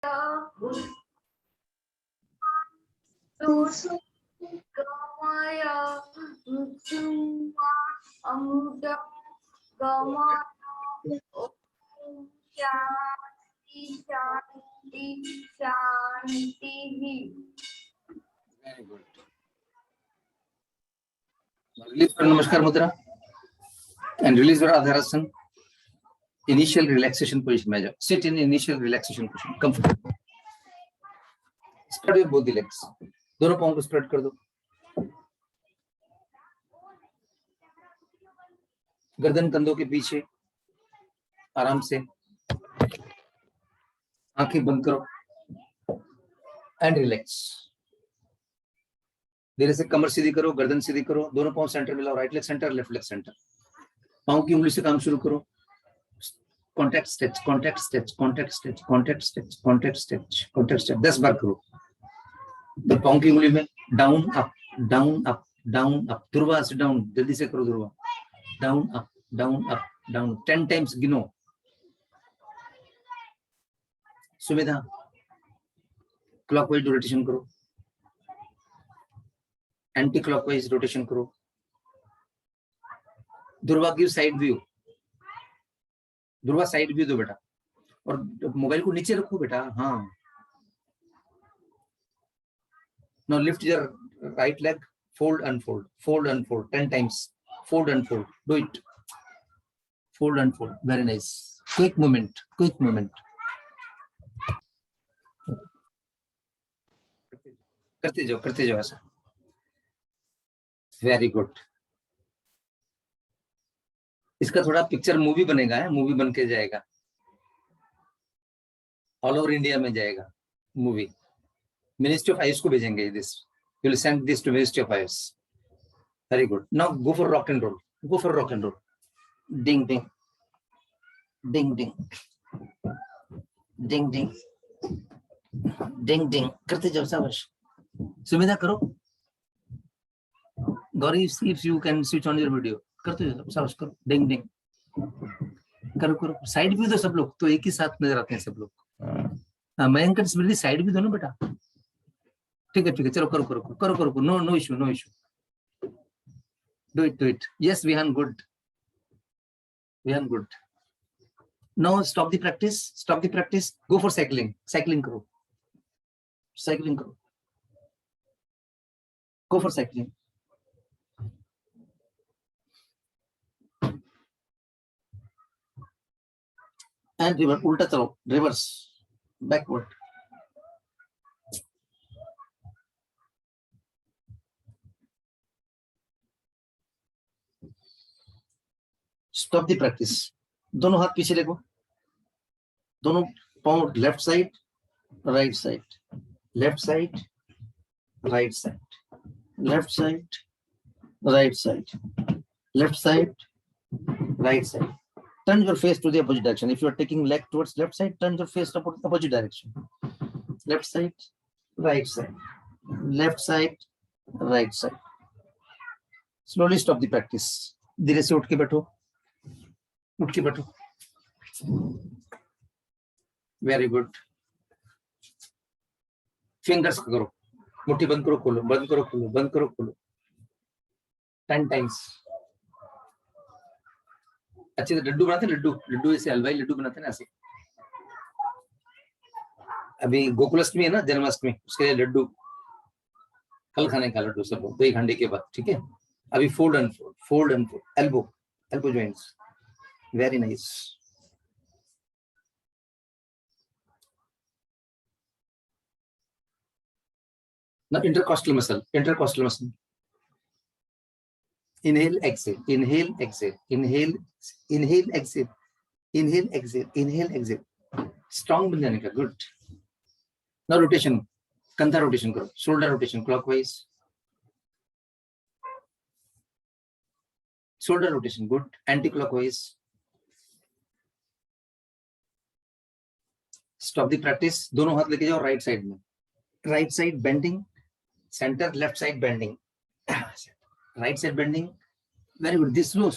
Gamaya Mutuma Amuda Gamaya Shanti Shanti Shanti. Very good. Release your Namaskar Mudra and release your Adharasana. Initial relaxation position measure. Sit in initial relaxation position. Comfortable. Spread your both the legs. दोनों पाँव को spread कर दो. गर्दन कंधों के पीछे आराम से. आंखें बंद करो एंड रिलैक्स. धीरे से कमर सीधी करो, गर्दन सीधी करो, दोनों पाँव सेंटर में लाओ. Right leg centre, left leg centre. पाँव की उंगली से काम शुरू करो. Contact stretch, contact stretch, contact stretch, contact stretch, contact stretch, contact stretch. 10 बार करो. पाँव की उंगली में down up down up down up. Dhruva से डाउन, जल्दी से करो Dhruva. Down up down up down. 10 times गिनो. सुमेधा क्लॉकवाइज रोटेशन करो, एंटी क्लॉकवाइज रोटेशन करो. Dhruva give side view. Dhruva side view दो बेटा. और मोबाइल को नीचे रखो बेटा. हाँ. Now lift your right leg, fold, unfold, fold, unfold, 10 times. Fold, unfold. Do it. Fold, unfold. Very nice. Quick movement. Quick movement. करते जाओ ऐसा. Very good. इसका थोड़ा पिक्चर मूवी बनेगा है. मूवी बन के जाएगा. ऑल ओवर इंडिया में जाएगा मूवी. Ministry of Ayush को भेजेंगे this. You will send this to Ministry of Ayush. Very good. Now go for rock and roll. Go for rock and roll. Ding ding. Ding ding. Ding ding. Ding ding. करते जाओ शाबाश. सुमेधा करो. Gauri, see if you can switch on your video. करते जाओ शाबाश करो. Ding ding. करो करो. साइड भी दो सब लोग, तो एक ही साथ नजर आते हैं सब लोग. मयंक साइड भी दो ना बेटा. ठीक है. चलो करो करो करो करो करो. No issue, no issue. Do it. Yes, Vihan, good. Vihan, good. Now stop the practice. Stop the practice. Go for cycling. Cycling करो. Cycling करो. Go for cycling. And reverse. उल्टा चलो. Reverse. Backward. Stop the practice. दोनों हाथ पीछे लेगो. दोनों पाँव left side, right side, left side, right side, left side, right side, left side, right side. Turn your face to the opposite direction. If you are taking leg towards left side, turn your face to opposite direction. Left side, right side, left side, right side. Slowly stop the practice. धीरे से उठ के बैठो. उठ के बैठो. Very good. Fingers करो. मुट्ठी बंद करो खोलो, बंद करो खोलो, बंद करो खोलो. 10 times. अच्छे से लड्डू बनाते हैं. लड्डू ऐसे हलवाई लड्डू बनाते हैं ना ऐसे. अभी गोकुलाष्टमी है ना, जन्माष्टमी, उसके लिए लड्डू कल खाने का. लड्डू सब 2 घंटे के बाद. ठीक है. अभी fold and fold, fold and fold. Elbow joints. Very nice. Now intercostal muscle. Inhale, exhale, inhale, exhale, inhale, exhale, inhale, exhale, inhale, exhale. Strong बन जाने का. Good. Now rotation. कंधा रोटेशन करो. Shoulder rotation clockwise. Shoulder rotation. Good. Anti-clockwise. Stop the practice. दोनों हाथ लेके जाओ right side में. Right side bending. Center, left side bending. Right side bending. Very good. This slow.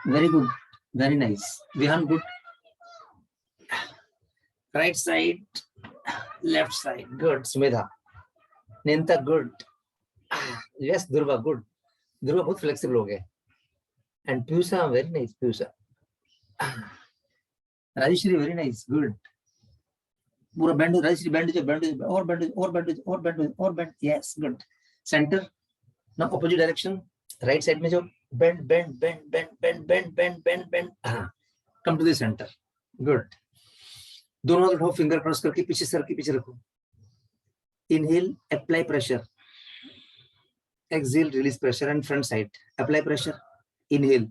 Very good. Very nice. Vihan, good. Right side, left side. Good. Sumedha. Nenta, good. Yes, Durva, good. Durva बहुत flexible हो गए. And Piyusha, very nice. Piyusha. Rajeshri, very nice. Good. पूरा bend हो. Rajeshri, bend हो, bend हो, और bend हो, और bend हो, और bend हो, और bend. Yes, good. Center. Now opposite direction. Right side में जो bend, bend, bend, bend, bend, bend, bend, bend, bend. Come to the center. Good. दोनों हाथ उठाओ, फिंगर क्रॉस करके पीछे सर के पीछे रखो. Inhale, apply pressure. Exhale, release pressure and front side. Apply pressure. Inhale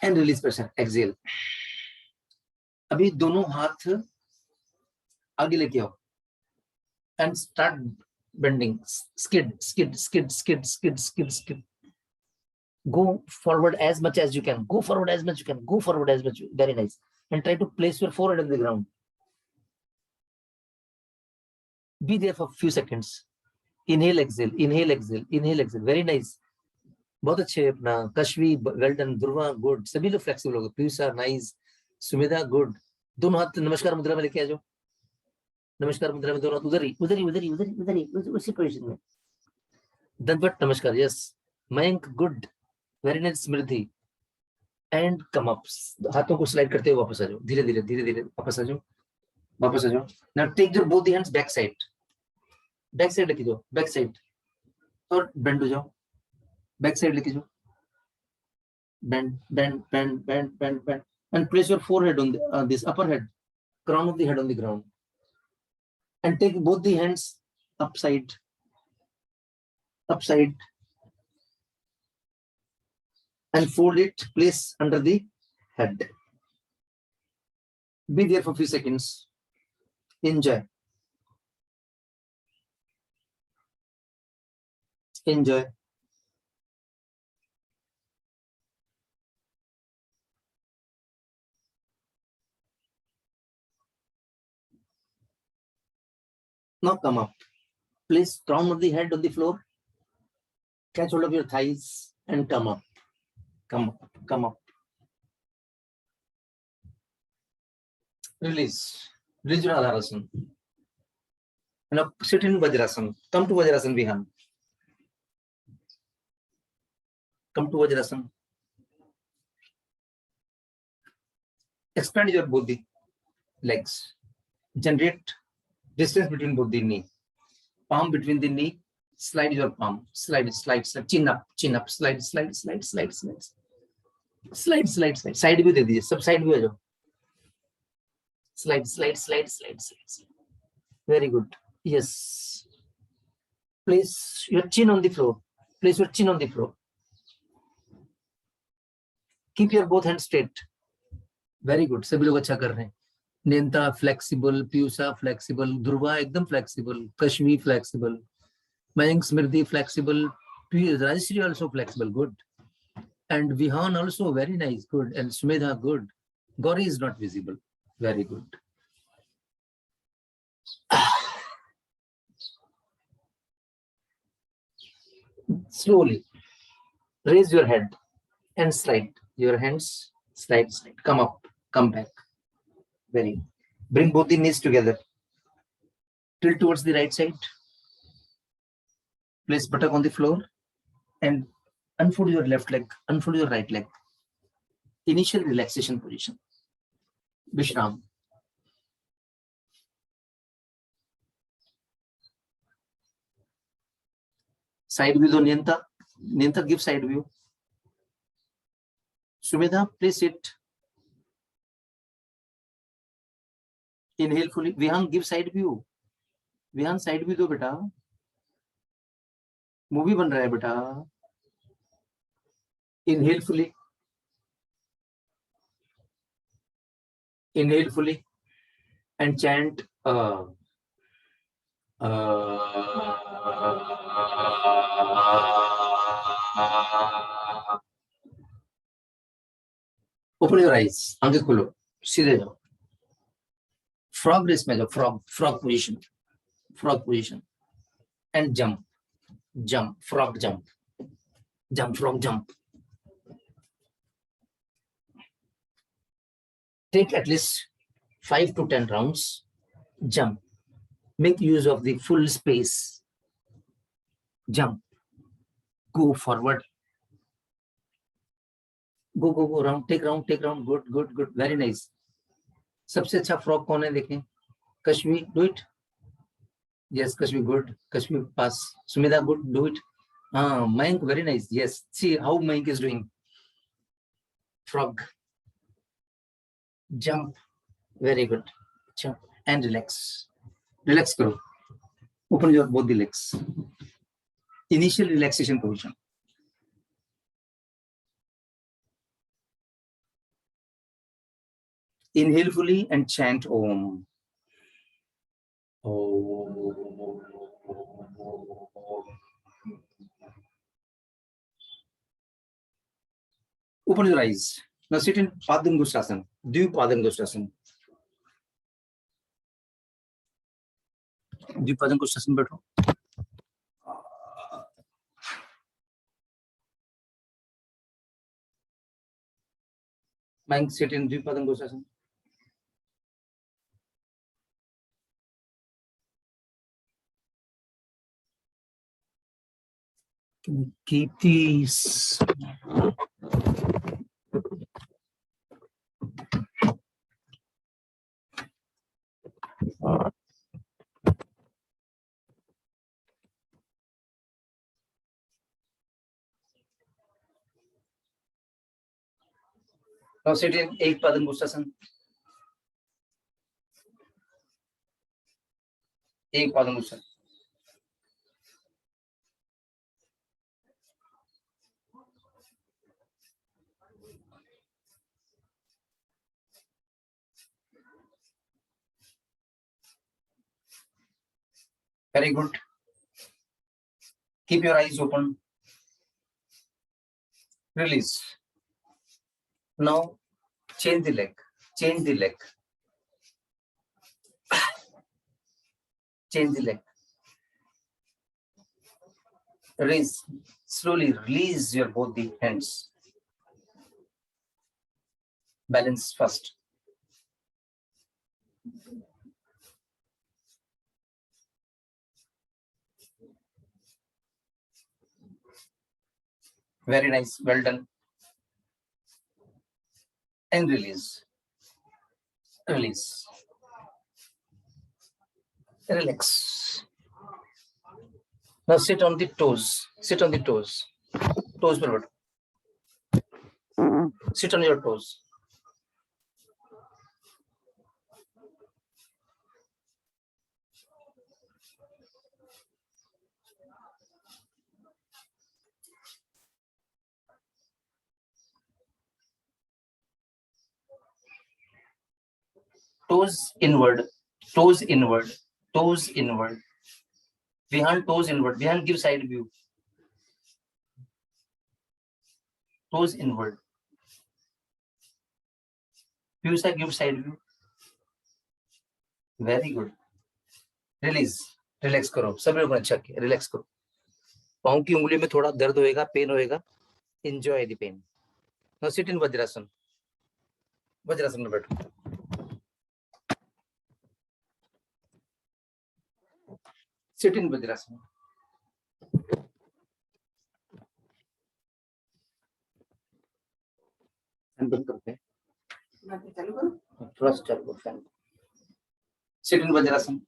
and release pressure. Exhale. अभी दोनों हाथ आगे लेके आओ and start bending. Skid, skid, skid, skid, skid, skid, skid. Go forward as much as you can. Go forward as much you can. Go forward as much. Very nice. And try to place your forehead on the ground. Be there for a few seconds. Inhale, exhale. Inhale, exhale. Inhale, exhale. Very nice. बहुत अच्छे. अपना Kashvi, well done. Dhruva, good. सभी लोग flexible हो गए. Piyusha, nice. Sumidha, good. दोनों हाथ नमस्कार मुद्रा में लेके आ जाओ. नमस्कार मुद्रा में दोनों हाथ उधर ही, उधर ही, उधर ही, उधर ही, उधर ही, उसी पोजीशन में. दंडवत नमस्कार. Yes. Mayank, good. Very nice. Smriti. And come up. हाथों को स्लाइड करते हुए वापस आ जाओ. धीरे धीरे, धीरे धीरे वापस आ जाओ. वापस आ जाओ. Now take your both the hands back side. Back side लेके जाओ. बैक साइड और बेंड हो जाओ. बैक साइड लेके जाओ. Bend, bend, bend, bend, bend, bend, and place your forehead on this upper head, crown of the head on the ground, and take both the hands upside, upside, and fold it. Place under the head. Be there for a few seconds. Enjoy. Enjoy. Now come up. Place crown of the head on the floor. Catch hold of your thighs and come up. Come up. Come up. Release. Release your Adharasana. Now sit in Vajrasana. Come to Vajrasana, Vihan. Come to Vajrasana. Expand your both the legs. Generate distance between both the knee. Palm between the knee. Slide your palm. Slide, slide, slide. Chin up, slide, slide, slide, slide, slide. Slide, slide, slide. Side view दे दीजिए. सब side view आ जाओ. Slide, slide, slide, slide, slide. Very good. Yes. Place your chin on the floor. Place your chin on the floor. Keep your both hands straight. Very good. सभी लोग अच्छा कर रहे हैं. नेंता flexible, Piyusha flexible, Dhruva एकदम flexible, Kashmir flexible, Mayank Smriti flexible, Rajeshri also flexible, good. And Vihan also very nice, good. And Sumedha, good. Gauri is not visible. Very good. Slowly raise your head and slide. Your hands slide, slide. Come up, come back. Very good. Bring both the knees together. Tilt towards the right side. Place buttock on the floor and unfold your left leg, unfold your right leg. Initial relaxation position. Vishram. Side view, Nienta. Nienta, give side view. Sumedha, please sit. Inhale fully. Vihan, give side view. Vihan, side view दो बेटा. Movie बन रहा है बेटा. Inhale fully. Inhale fully. And chant. Open your eyes. आंखें खोलो. सीधे जाओ. Frog race में जाओ. Frog position. Frog position. And jump. Jump. Frog jump. Jump. Frog jump. Take at least 5 to 10 rounds. Jump. Make use of the full space. Jump. Go forward. Go round. Take round. Good. Very nice. सबसे अच्छा frock कौन है देखें? Kashmi, do it. Yes, Kashmi, good. Kashmi, pass. Sumida, good. Do it. Mayank, very nice. Yes. See how Mayank is doing. Frog. Jump. Very good. Jump and relax. Relax karo. Open your both the legs. Initial relaxation position. Inhale fully and chant Om. Open your eyes. Now sit in Padangusthasana. Dvipadangusthasana. Dvipadangusthasana बैठो. Mayank, sit in Dvipadangusthasana. Can you keep these? Now sit in Ekpadangusthasana. Ekpadangusthasana. Very good. Keep your eyes open. Release. Now change the leg. Change the leg. Change the leg. Raise. Slowly release your both the hands. Balance first. Very nice. Well done. And release. Release. Relax. Now sit on the toes. Sit on the toes. Toes per word. Sit on your toes. Toes inward. Toes inward. Toes inward. Behind toes inward. Behind give side view. Toes inward. View side give side view. Very good. Release. Relax करो. सब लोग अच्छा किया. Relax करो. पाँव की उंगली में थोड़ा दर्द होएगा, पेन होएगा. Enjoy the pain. Now sit in Vajrasana. Vajrasana में बैठो. Sit in Vajrasana. बंद करते हैं. थोड़ा सा चालू करो fan. Sit in Vajrasana.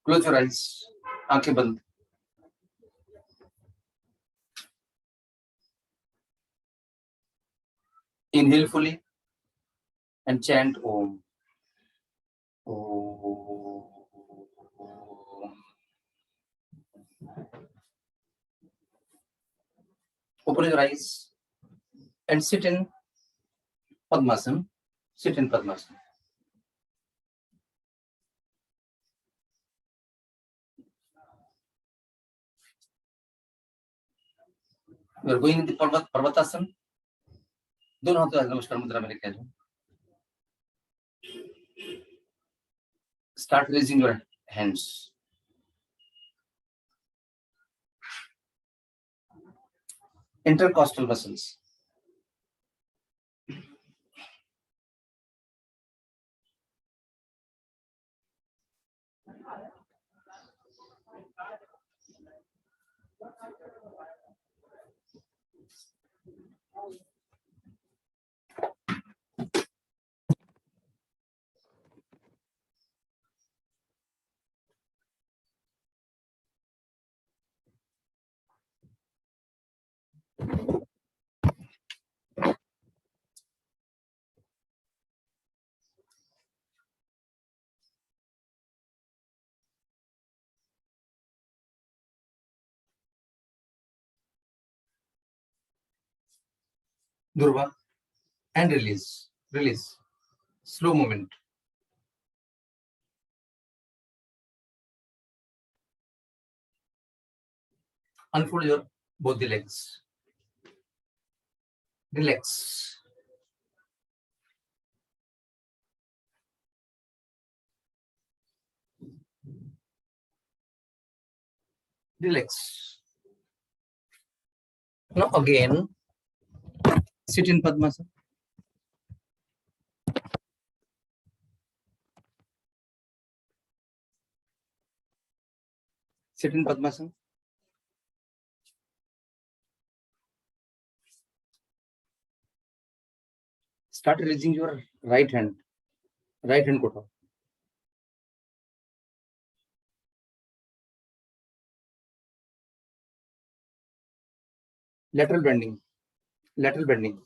Close your eyes. आंखें बंद. Inhale fully and chant Om. Om. Open your eyes and sit in Padmasana. Sit in Padmasana. We are going into Parvatasana. दोनों हाथों से नमस्कार मुद्रा में लेके आ जाओ. Start raising your hands. Intercostal muscles. Durva, and release. Release. Slow movement. Unfold your both the legs. Relax. Relax. Now again, sit in Padmasana. Sit in Padmasana. Start releasing your right hand. Right hand kotha. Lateral bending. Lateral bending.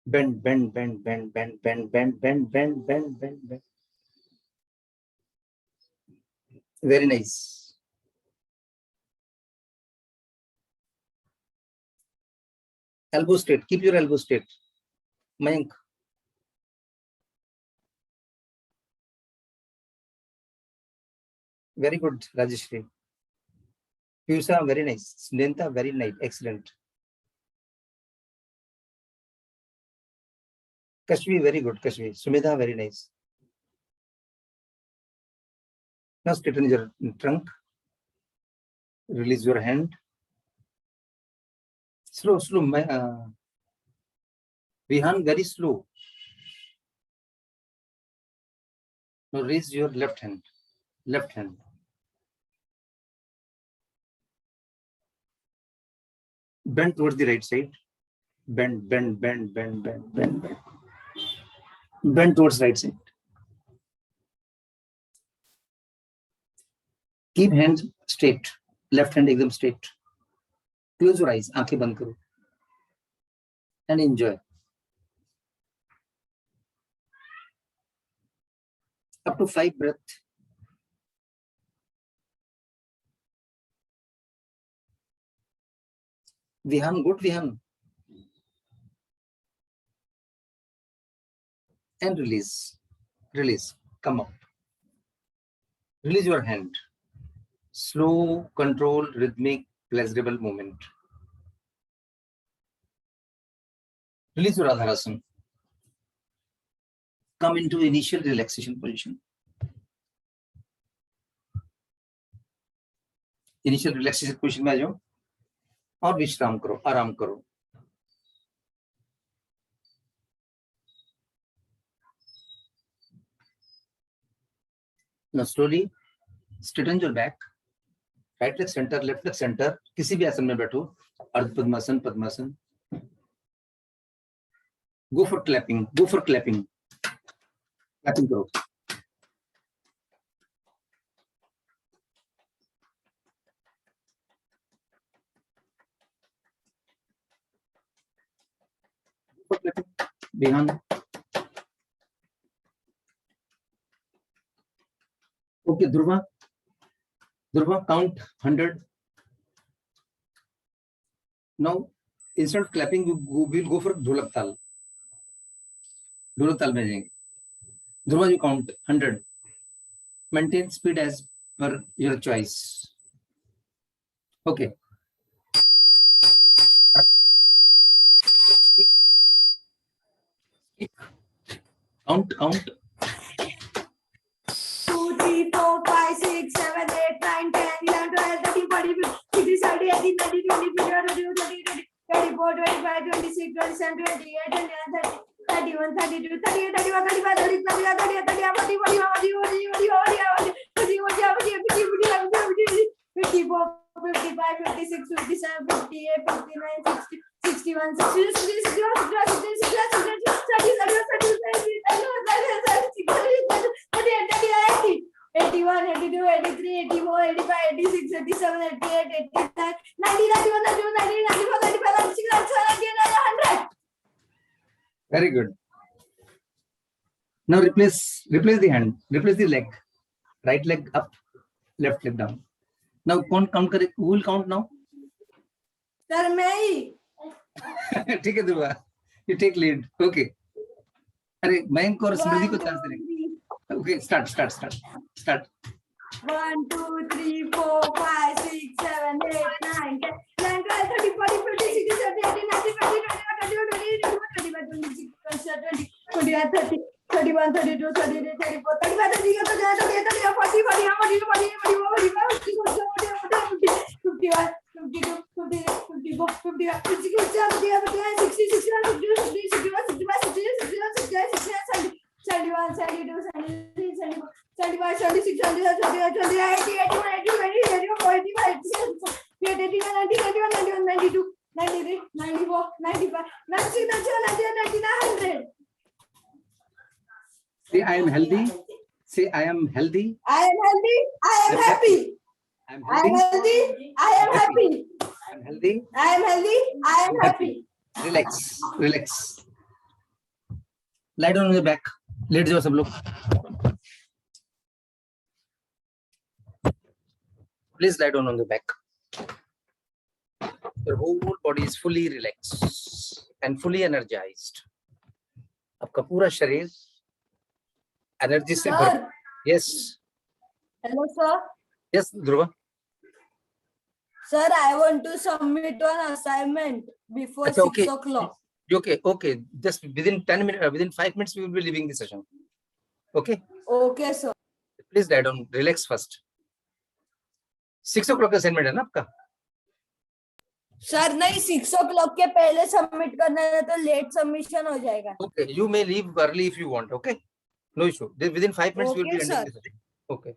Bend, bend, bend, bend, bend, bend, bend, bend, bend, bend, bend, bend. Very nice. Elbow straight. Keep your elbow straight. Mayank. Very good, Rajeshri. Piyusha, very nice. Snenta, very nice. Excellent. Kashvi, very good. Kashvi. Sumedha, very nice. Now straighten your trunk. Release your hand. Slow, slow. Vihan, very slow. Now raise your left hand. Left hand. Bend towards the right side. Bend, bend, bend, bend, bend, bend, bend. Bend towards right side. Keep hands straight. Left hand एकदम straight. Close your eyes. आंखें बंद करो. And enjoy. Up to 5 breaths. Vihan, good Vihan. And release. Release. Come up. Release your hand. Slow, controlled, rhythmic, pleasurable movement. Release your Adharasana. Come into initial relaxation position. Initial relaxation position में आ जाओ और विश्राम करो, आराम करो. Now slowly straighten your back. Right leg center, left leg center. किसी भी आसन में बैठो. अर्ध पद्मासन, पद्मासन. Go for clapping. Go for clapping. Clapping करो. Behind. Okay, Dhruva. Dhruva, count 100. Now, instead of clapping, we'll go for Dholak Tal. Dholak Tal में जाएंगे. Dhruva, you count 100. Maintain speed as per your choice. Okay. Count. 2, 3, 4, 5, 6, 7, 8, 9, 10, 11, 12, 13, 14, 15, 16, 17, 18, 19, 20, 21, 22, 23, 24, 25, 26, 27, 28, 29, 30, 31, 32, 38, 31, 35, 36, 37, 38, 39, 40, 41, 42, 43, 44, 45, 46, 58, 59, 60, 61, 62, 63, 64, 65, 66, 67, 68, 69, 81, 82, 83, 84, 85, 86, 87, 88, 89, 90, 91, 92, 93, 94, 95, 96, 97, 98, 100. Very good. Now replace the hand, replace the leg. Right leg up, left leg down. Now count करे. Who will count now? Sir मैं ही ठीक है Dhruva, you take lead. Okay. अरे मयंक और स्मृति को chance देंगे. Okay, start. 1, 2, 3, 4, 5, 6, 7, 8, 9, 10, 11, 12, 13, 14, 15, 16, 17, 18, 19, 20, 21, 22, 23, 24, 25, 26, 27, 28, 29, 30, 31, 32, 33, 34, 35, 36, 37, 38, 40, 51, 52, 54, 55, 56, 57, 58, 60, 61, 62, 63, 65, 66, 67, 71, 72, 73, 74, 75, 76, 77, 78, 80, 81, 82, 84, 85, 86, 89, 90, 91, 92, 93, 94, 95, 96, 97, 98, 99, 100. Say I am healthy. Say I am healthy. I am healthy. I am happy. I am I am healthy. healthy. I am happy. I am healthy. I am healthy. I am happy. Relax. Lie down on your back. लेट जाओ सब लोग. Please lie down on the back. Your whole body is fully relaxed and fully energized. आपका पूरा शरीर energy से भर. Sir. Yes. Hello, sir. Yes, Dhruva. Sir, I want to submit one assignment before Achha, 6 okay. o'clock. Okay. Just within 10 minutes, within 5 minutes, we will be leaving the session. Okay. Okay, sir. Please lie down. Relax first. 6 o'clock assignment है ना आपका? Sir नहीं 6 o'clock के पहले submit करना है तो late submission हो जाएगा. Okay. You may leave early if you want. Okay. No issue. Within 5 minutes, we will be Okay, ending sir. the session. Okay.